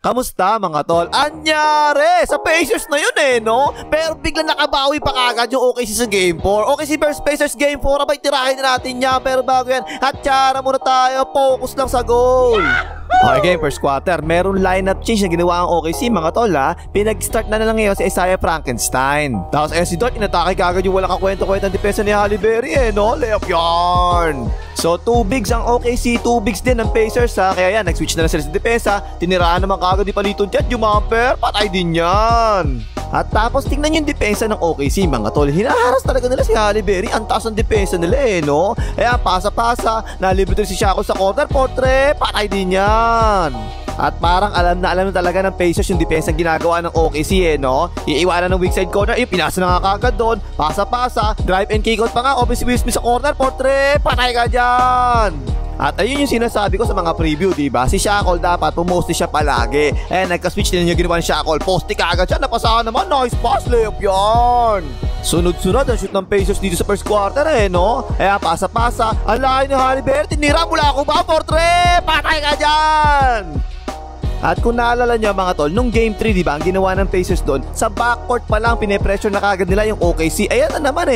Kamusta mga tol? Anyari! Sa Pacers na yun no? Pero biglang nakabawi pa kagad yung OKC sa Game 4. OKC vs Pacers Game 4, abay tirahin na natin yan. Pero bago yan, hatsara muna tayo. Focus lang sa goal. Okay game, first quarter. Meron lineup change na ginawa ang OKC mga tol Pinag-start na lang ngayon si Isaiah Frankenstein. Tapos si Dort, inatake kagad yung walang kakwento-kwento ang depensa ni Halle Berry no? Layup yarn. So 2 bigs ang OKC, 2 bigs din ng Pacers Kaya yan, nag-switch na lang sila sa depensa. Tiniraan naman kagad di palito dyan. Yung jumper, patay din yan. At tapos tingnan yung depensa ng OKC mga tol. Hinaharas talaga nila si Halle Berry. Ang taas ng depensa nila no? Kaya pasa-pasa, nalibre si Shako sa corner, portre, patay din yan. At parang alam na talaga ng Pacers yung depensa ginagawa ng OKC no? Iiwanan ng weak side corner, pinasa na nga kagad doon. Pasa-pasa, drive and kick out pa nga. Offensive miss sa corner, portre, patay ka dyan. At ayun yung sinasabi ko sa mga preview, diba? Si Shackle dapat pumoste siya palagi. Nagka-switch din yung ginawa ni Shackle. Poste ka agad siya, napasahan naman. Nice pass, layup yarn. Sunod-sunod ang shoot ng Pacers dito sa first quarter no? Pasa-pasa, ang layo ni Halle Berry. Tinira mula ako ba, portre? Patay ka dyan. At kung naalala nyo mga tol, nung game 3 diba, ang ginawa ng Pacers doon, sa backcourt pa lang pine-pressure na kagad nila yung OKC. Ayan na naman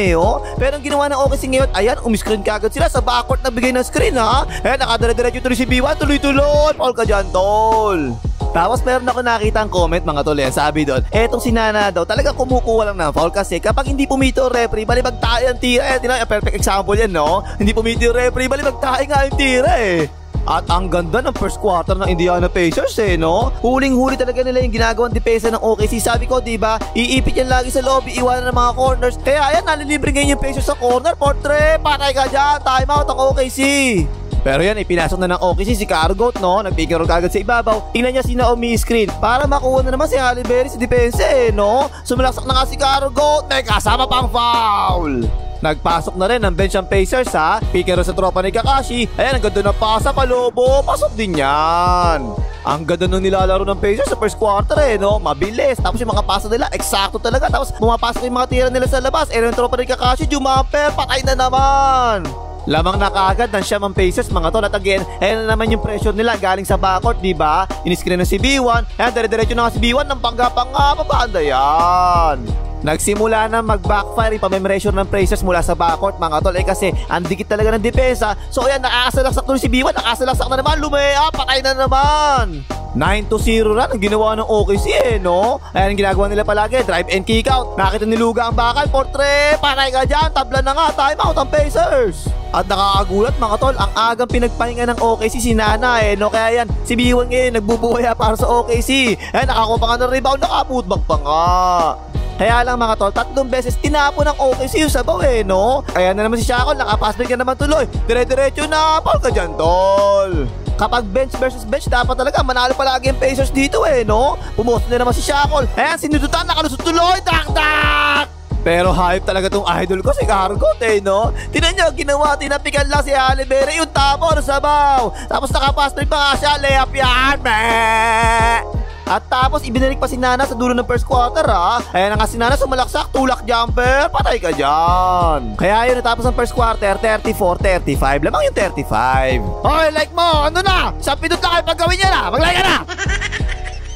Pero ang ginawa ng OKC ngayon, ayan, umiscreen kagad sila sa backcourt na bigay ng screen Ayan, nakadire-diretso tuloy si B1, tuloy-tuloy, foul ka dyan tol. Tapos meron ako nakita ang comment mga tol sabi doon, etong si Nana daw talaga kumukuha lang ng foul kasi kapag hindi pumito referee, balibag tayo ang tira. Perfect example yan no? Hindi pumito yung referee, balibag tayo nga yung tira At ang ganda ng first quarter ng Indiana Pacers no? Huling-huli talaga nila yung ginagawang depensa ng OKC. Sabi ko diba, iipit yan lagi sa lobby, iwanan ng mga corners. Kaya ayan, nalilibre ngayon yung Pacers sa corner, portre, patay ka dyan, time out ang OKC. Pero yan, ipinasok na ng OKC si Cargot no? Nagpikiro kagad sa ibabaw. Tingnan niya si Naomi screen para makuha na naman si Halle Berry sa depensa no? Sumalaksak na nga si Cargot, may kasama pang foul. Nagpasok na rin ang bench ng Pacers Pikero sa tropa ni Kakashi. Ayan, ang ganda na pasa, palobo. Pasok din yan. Ang ganda nung nilalaro ng Pacers sa first quarter no? Mabilis. Tapos yung mga pasa nila, eksakto talaga. Tapos pumapasok yung mga tira nila sa labas. Yung tropa ni Kakashi, jumper, patay na naman. Lamang na kaagad ng siyam ang Pacers mga tol. At again, ayan na naman yung pressure nila galing sa backcourt, diba? Iniskrin na si B1. Ayan, dire-diretso na nga si B1 ng pangga-panga, mabanda yan. Nagsimula na mag-backfire yung pamemressure ng Pacers mula sa backcourt mga tol kasi ang dikit talaga ng depensa. So ayan, nakasalaksak tuloy si B1, nakasalaksak na naman, lumea, patay na naman. 9-0 run ang ginawa ng OKC no? Ayan ang ginagawa nila palagi, drive and kick out. Nakita ni Luga ang bakal, portre, patay ka dyan, tabla na nga, time out ang Pacers. At nakakagulat mga tol, ang agang pinagpahinga ng OKC si Nana no? Kaya yan, si B1 ngayon nagbubuhaya para sa OKC. Ayan, nakakuha pa nga ng rebound, nakaputbag pa nga. Kaya lang mga tol, 3 beses tinapon ng OKC yung sabaw no? Ayan na naman si Shackle, nakapasbig ka naman tuloy. Dire-diretso na, foul ka dyan tol. Kapag bench versus bench, dapat talaga manalo palagi ang Pacers dito no? Pumost na naman si Shackle. Ayan, sinudutan, nakalusot tuloy, dak-dak! Pero hype talaga tong idol ko si Cargot no? Tinan nyo, ginawa, tinapikan lang si Halle Berry yung tapon sa sabaw. Tapos nakapasbig pa nga siya, layup yan, At tapos ibinalik pa si Nana sa dulo ng first quarter Ayan na nga si Nana, sumalaksak, tulak jumper, patay ka dyan. Kaya yun, natapos ang first quarter, 34-35. Lamang yung 35. Okay, like mo, ano na? Sa pindot na kayo paggawin niya na, mag-like ka na.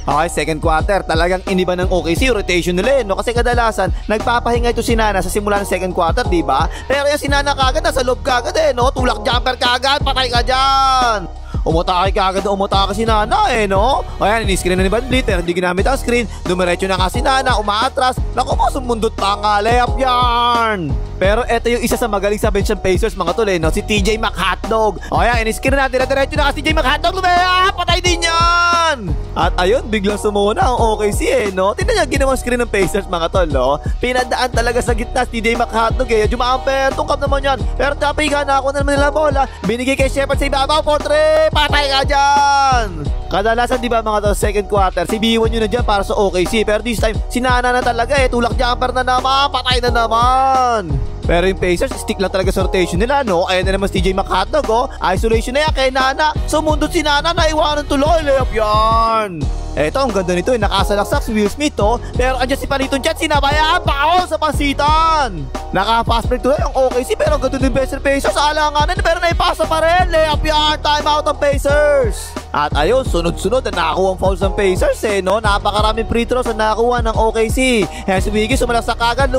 Okay, second quarter, talagang iniba ng OKC rotation nila no? Kasi kadalasan, nagpapahinga ito si Nana sa simula ng second quarter, diba? Pero yung si Nana kagad, nasa loob kagad no? Tulak jumper kagad, patay ka dyan. Umatake kagad na umatake si Nana no? Ayan, ini-screen na ni Van Vliet, hindi ginamit ang screen. Dumiretso na nga si Nana, umaatras. Naku mo, sumundot pa nga, layup yarn. Pero eto yung isa sa magaling sa bench ng Pacers mga tol no? Si TJ McHotdog. O ayan, ini-screen na, dire-diretso na nga si TJ McHotdog, lumaya, patay din yan. At ayun, biglang sumuna ang OKC no? Tingnan niya, ginawang screen ng Pacers mga tol no? Pinadaan talaga sa gitna si TJ McHotdog jumper, tungkap naman yan. Pero tapigan na ako na naman nila bola. Binigay kay Shepard sa ibabaw, portre, patay ka dyan. Kadalasan diba mga tol, second quarter, si B1 yun na dyan para sa OKC. Pero this time, si Nana na talaga tulak jumper na naman, patay na naman. Pero yung Pacers, stick lang talaga sa rotation nila no? Ayan na naman si TJ McHotdog isolation na yan kay Nana. Sumundot si Nana, naiwanan tuloy, layup yarn. Eto, ang ganda nito, nakasalaksak si Will Smith pero andyan si Paniton Chat, sinabayaan, baon sa pansitan. Naka-fast break tuloy ang OKC, pero ang ganda din Pacers sa alanganan, pero naipasa pa rin, layup yarn, time out ang Pacers. At ayun, sunod-sunod na nakakuha ang fouls ng Pacers no? Napakaraming free throws na nakakuha ng OKC. Kaya si Wiggy sumalaksak agad,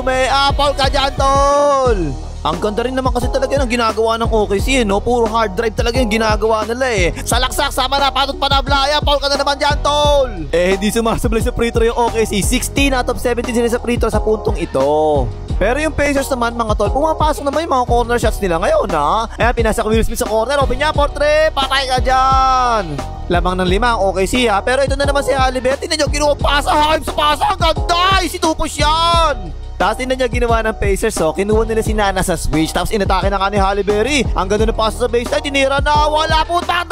foul ka dyan, tol! Ang ganda rin naman kasi talaga ng ginagawa ng OKC no? Puro hard drive talaga yung ginagawa nila Salaksak, sama na, patot pa na, Blaya, foul ka na naman dyan, tol! Hindi sumasablay sa free throw yung OKC. 16 out of 17 sila sa free throw sa puntong ito. Pero yung Pacers naman mga tol, pumapasok naman yung mga corner shots nila ngayon Ayan, pinasa ko Will Smith sa corner, open niya, 4-3, patay ka dyan! Lamang ng 5 ang OKC pero ito na naman si Haliburton. Tingnan nyo, ginawa pasa, hype sa pasa, ang ganda! Easy to push yan! Tapos tingnan nyo ginawa ng Pacers kinuha nila si Nana sa switch, tapos inatake na ka ni Haliburton. Ang ganda ng pasa sa baseline, tinira na, wala po, tak!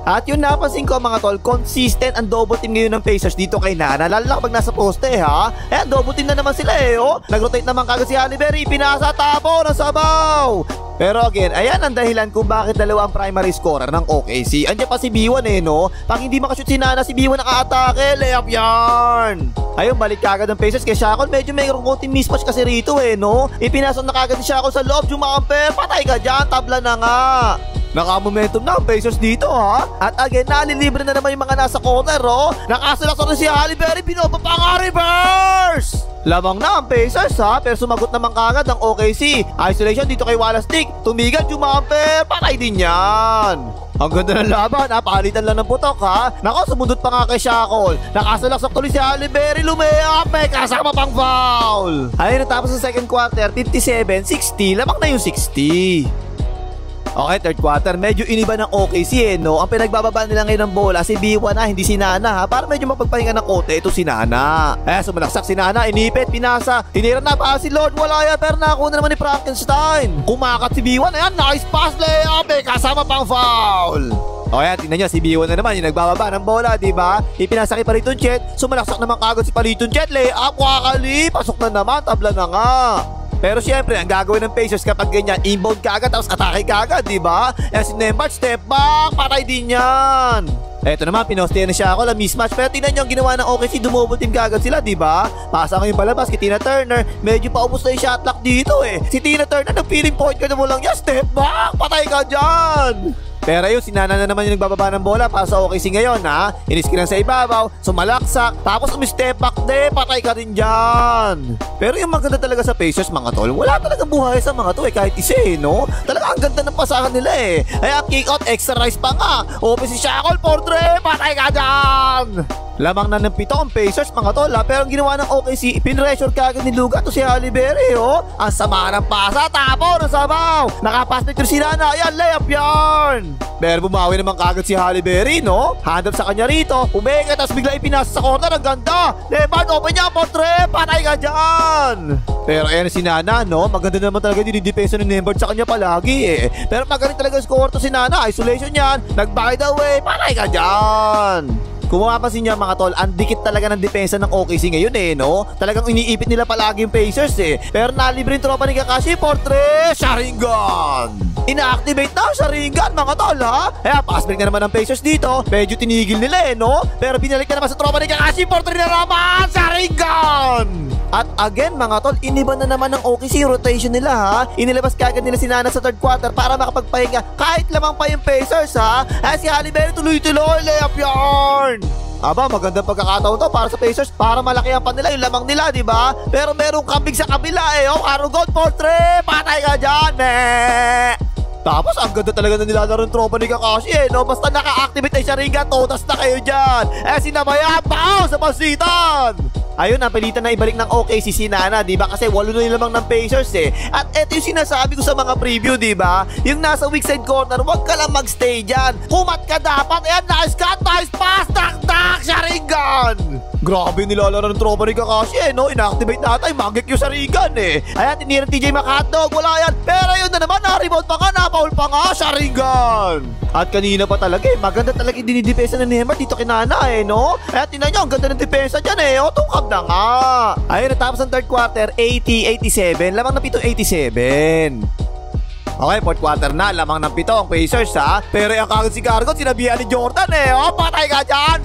At yun napansin ko mga tol, consistent ang double team ngayon ng Pacers dito kay Nana, lalo na kapag nasa poste double team na naman sila Nag-rotate naman kagad si Haliburton, pinasa, tapo, nasabaw. Pero again, ayan ang dahilan kung bakit dalawa ang primary scorer ng OKC. Andiyan pa si B1 no? Pag hindi makashoot si Nana, si B1 naka-atake, layup yan. Ayun, balik kagad ng Pacers kay Shackle. Medyo mayroong konting mismatch kasi rito no? Ipinasok na kagad si Shackle sa loob, Jumamper, patay ka dyan, tabla na nga. Naka-momentum na ang Pacers dito At again, nalilibre na naman yung mga nasa corner Nakasalaksak na si Haliburton, binobaba nga, reverse! Lamang na ang Pacers pero sumagot naman kagad ang OKC. Isolation dito kay Wallace Dick, tumigal, Jumamper, patay din yan. Ang ganda ng laban, palitan lang ng putok Nako, sumundot pa nga kay Shackle. Nakasalaksak tuloy si Haliburton, lumayap, may kasama pang foul. Ayun, natapos sa second quarter, 57-60, lamang na yung 60. Okay, third quarter, medyo iniba ng OKC no? Ang pinagbababa nila ngayon ng bola, si B1 hindi si Nana para medyo mapagpahinga ng kote, ito si Nana. Sumalaksak si Nana, inipit, pinasa, tinira na pa si Lord, wala yan, pero nakuha na naman ni Frankenstein. Kumakat si B1, ayan, nice pass, layup, kasama pang foul. Okay, tingnan nyo, si B1 na naman yung nagbababa ng bola, diba? Ipinasa kay Paliton Chet, sumalaksak naman kagad si Paliton Chet, layup, wakali, pasok na naman, tabla na nga. Pero syempre, ang gagawin ng Pacers kapag ganyan, inbound ka agad, tapos atake ka agad, diba? Si Nembhard, step back, patay din yan. Eto naman, pinoste na siya ako, mismatch. Pero tingnan nyo ang ginawa ng OKC, dumouble team ka agad sila, diba? Pasa ngayon palabas kay Tina Turner, medyo paubos na yung shot clock dito Si Tina Turner, nag-feeling point ka na mo lang yan, step back, patay ka dyan. Pero yun, si Nana na naman yung nagbababa ng bola para sa OKC ngayon Iniskinan sa ibabaw, sumalaksak, tapos step back patay ka rin dyan. Pero yung maganda talaga sa Pacers mga tol, wala talagang buhay sa mga to kahit isa no? Talaga ang ganda ng pasahan nila Kaya kick out, extra rise pa nga. Open si Shackle, 4-3, patay ka dyan. Lamang na ng 7 ang Pacers mga tol pero ang ginawa ng OKC, pinressure kagad ni Luka to si Haliburton Ang sama ng pasa, tapo, nasabaw. Nakapass na si Nana, ayan, layup yan. Pero bumawi naman kagad si Haliburton Hand up sa kanya rito, umega, tapos bigla ipinasa sa corner, ang ganda. Nembhard, open niya, 4-3, patay ka dyan. Pero ayan si Nana maganda naman talaga yung depensa ni Nembhard sa kanya palagi Pero magaling talaga yung score to si Nana, isolation yan, nag-by the way, patay ka dyan. Kung mapapansin niya mga tol, ang dikit talaga ng depensa ng OKC ngayon no? Talagang iniipit nila palagi yung Pacers Pero nalibre yung tropa ni Kakashi, 4-3, Sharingan! Ina-activate na ang Sharingan mga tol Kaya pass break na naman ng Pacers dito, medyo tinigil nila no? Pero binalik na naman sa tropa ni Kakashi, 4-3 na naman, Sharingan! At again mga tol, iniba na naman ng OKC rotation nila Inilabas kagad nila si Nana sa third quarter para makapagpahinga kahit lamang pa yung Pacers si Haliburton tuloy-tuloy, layup yarn. Aba, magandang pagkakataon to para sa Pacers para malaki ang nila yung lamang nila, diba? Pero merong kambing sa kabila Arugod, 4-3, patay ka dyan, Tapos ang ganda talaga na nilalaro ng tropa ni Kakashi no? Basta naka-activate na siya ringa, totas na kayo dyan. Sinabaya, pow, sa pasitan. Ayun, napilitan na ibalik ng OKC si Nana, diba? Kasi 8 na lamang ng Pacers At eto yung sinasabi ko sa mga preview, diba? Yung nasa weak side corner, wag ka lang magstay dyan. Kumat ka dapat. Ayan, nice cut, nice pass, tak-tak, Sharingan! Grabe nilalaro ng tropa ni Kakashi no? Inactivate natin, magic yung Sharingan Ayan, tinira TJ McHotdog, wala yan. Pero yun na naman, na-rebound pa nga, na-foul pa nga, Sharingan! At kanina pa talaga maganda talaga yung dinidepensa ng Nembhard dito kay Nana no? Ayan, tinan nyo, ang ganda ng depensa dyan tungkab na nga. Ayun, natapos ang third quarter, 80-87, lamang ng 7-87. Okay, fourth quarter na, lamang ng 7 ang Pacers Pero yung kagad si Gargot, sinabihan ni Jordan patay ka dyan,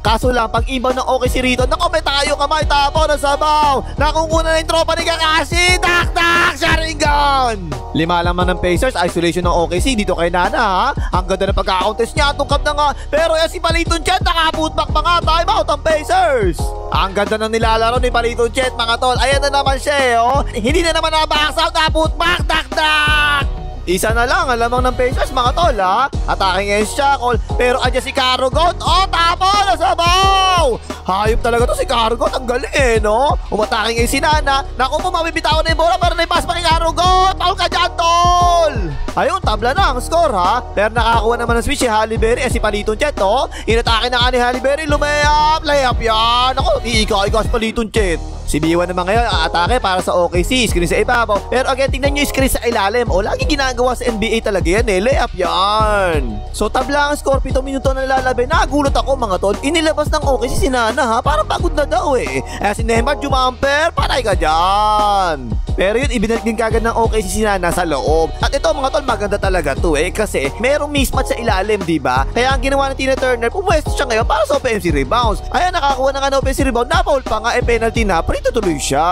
Kaso lang, pag inbound ng OKC rito, naku, may tayo kamay, tapo na sabaw. Nakunguna na yung tropa ni Kakashi. Tak! Sharingan! 5 laman ng Pacers, isolation ng OKC dito kay Nana ha. Ang ganda ng pagka-contest niya, tungkap na nga. Pero yan si Paliton Chet, nakaputback pa nga, time out ang Pacers. Ang ganda ng nilalaro ni Paliton Chet mga tol. Ayan na naman siya oh. Hindi na naman nabacks out, naputback, tak! Isa na lang ang lamang ng Pacers mga tol ha. Attacking against Shackle. Pero andyan si Karugot. Oh, tapo na sabaw. Hayop talaga to si Karugot. Ang galing no. Umatacking against si Nana. Naku po, mabibitawan na yung bola. Pero naipass pa kay Karugot. Paul ka dyan tol. Ayun, tabla na ang score ha. Pero nakakuha naman ng switch si Halle Berry. Si Paliton Chet oh. Inatake na nga ni Halle Berry. Lumayap. Layap yan. Naku, iika-ika si Paliton Chet. Si B1 naman ngayon aatake para sa OKC. Screen sa ibabaw. Pero again, tingnan nyo yung screen sa ilalim. O, lagi ginagawa sa NBA talaga yan eh. Layup yan. So, tabla ang score. 7 minuto na lalabay. Nagulat ako mga tol. Inilabas ng OKC si Nana ha. Parang pagod na daw eh. Si Neymar jumamper. Patay ka dyan. Pero yun, ibinalik din kagad ng OKC si Nana sa loob. At ito mga tol, maganda talaga to eh. Kasi merong mismatch sa ilalim, diba? Kaya ang ginawa ng Tina Turner, pumwesto siya ngayon para sa offensive rebounds. Ayan, nakakuha na nga ng offensive rebound. Na-foul pa nga, penalty na. Pero tuloy siya.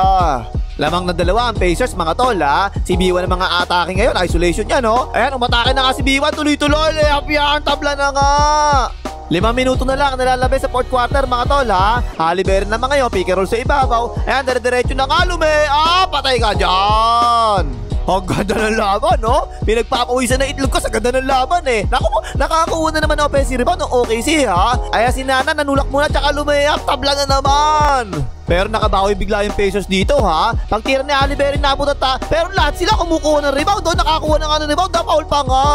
Lamang na 2 ang Pacers mga tol ha. Si B1 ang mga atake ngayon. Isolation yan no. Ayan, umatake na nga si B1. Tuloy-tuloy. Layup yan. Tabla na nga. 5 minuto na lang nalalabay sa 4th quarter mga tol ha. Halle Berry naman ngayon. Pick and roll sa ibabaw. Ayan, dire-diretso na nga patay ka dyan. Ang ganda ng laban, no? Pinagpapawisan na itlog ko sa ganda ng laban, eh. Naku mo, nakakakuha na naman ng offensive rebound ng OKC, ha? Ayan si Nana, nanulak muna, tsaka lumayap, tabla na naman. Pero nakabawi bigla yung Pacers dito, ha? Pagtira ni Halle Berry, nabutat ha. Pero lahat sila kumukuha ng rebound, doon nakakuha na nga ng rebound, na-foul pa nga.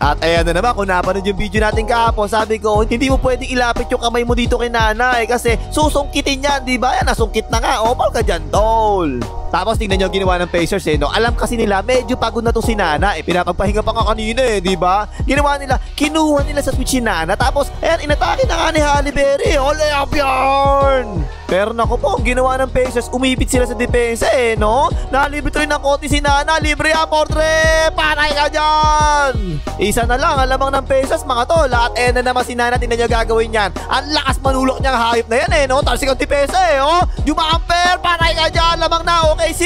At ayan na naman, kung napanood yung video natin kahapon, sabi ko, hindi mo pwedeng ilapit yung kamay mo dito kay Nana kasi susungkitin yan, di ba? Yan, nasungkit na nga. Opal ka dyan, tol. Tapos tingnan nyo ang ginawa ng Pacers no? Alam kasi nila, medyo pagod na to si Nana pinapagpahinga pa nga kanina di ba? Ginawa nila, kinuha nila sa switch si Nana. Tapos, ayan, inatake na nga ni Halle Berry. Layup yarn! Pero naku po, ang ginawa ng Pacers, umipit sila sa depensa no? Nalibre rin ng konti si Nana, libre yan, portre! Patay ka dyan! Isa na lang, alamang ng Pacers mga tol. At ayan na naman si Nana, tingnan nyo gagawin yan. Ang lakas manulok niyang hayop na yan no? Talsik ang depensa oh! Jumamper! Patay ka dyan! Lamang na OKC!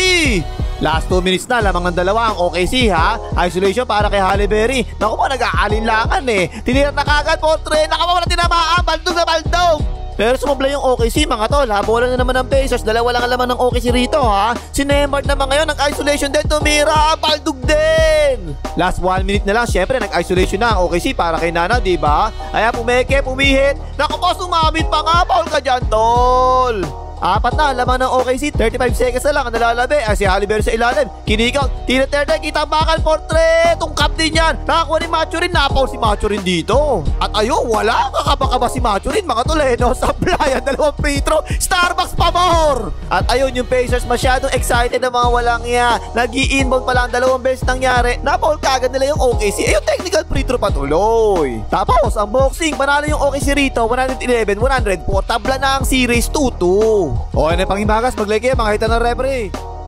Last 2 minutes na, lamang ng 2 ang OKC ha. Isolation para kay Halle Berry. Naku po, nag-aalinlangan Tinira na kagad, portre! Nakapawala tinamaan, baldog na baldog! Pero sumabla yung OKC mga tol ha. Bola na naman ng Pacers. 2 lang ang laman ng OKC rito ha. Si Neymar naman ngayon nag-isolation din. Tumira. Baldog din. Last 1 minute na lang. Syempre nag-isolation na ang OKC para kay Nana, diba? Ayan, pumeke, pumihit. Naku po, sumabit pa nga. Foul ka dyan, tol. 4 na laman ng OKC. 35 seconds na lang ang nalalabi. Si Halle Berry sa ilalim. Kinikaw. Tina Turner. Kita bakal, portre. Tungkap din yan. Nakakuha ni Machurin. Napaw si Machurin dito. At ayun, wala. Kakabakaba si Machurin. Mga tol no? Sa playa. 2 free throw. Starbucks pa more. At ayun, yung Pacers masyadong excited na mga walang iya. Nag-i-inbound pa lang. 2 beses nangyari. Napaw kagad nila yung OKC. Ayun, technical free throw patuloy. Tapos, ang boxing. Panalo yung OKC rito. 111-104. Tabla na ang series 2-2. Okay na panghimagas, mag-like kayo, mga hita ng referee.